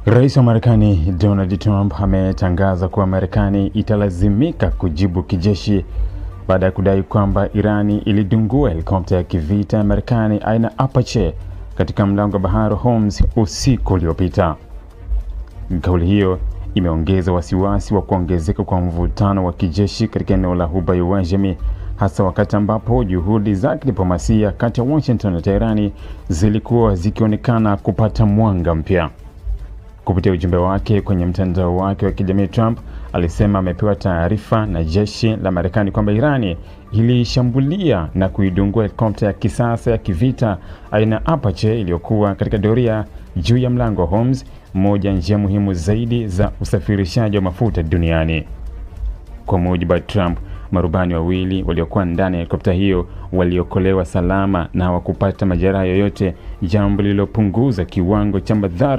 Rais wa Marekani Donald Trump ametangaza kuwa Marekani italazimika kujibu kijeshi baada ya kudai kwamba Irani ilidungua helikopta ya kivita ya Marekani aina Apache katika mlango wa bahari Hormuz usiku uliopita. Kauli hiyo imeongeza wasiwasi wa kuongezeka kwa mvutano wa kijeshi katika eneo la Ghuba ya Uajemi, hasa wakati ambapo juhudi za kidiplomasia kati ya Washington na Teherani zilikuwa zikionekana kupata mwanga mpya. Kupitia ujumbe wake kwenye mtandao wake wa kijamii, Trump alisema amepewa taarifa na jeshi la Marekani kwamba Irani ilishambulia na kuidungua helikopta ya kisasa ya kivita aina Apache iliyokuwa katika doria juu ya mlango wa Hormuz, moja njia muhimu zaidi za usafirishaji wa mafuta duniani. Kwa mujibu wa Trump, marubani wawili waliokuwa ndani ya helikopta hiyo waliokolewa salama na hawakupata majeraha yoyote, jambo lililopunguza kiwango cha madhara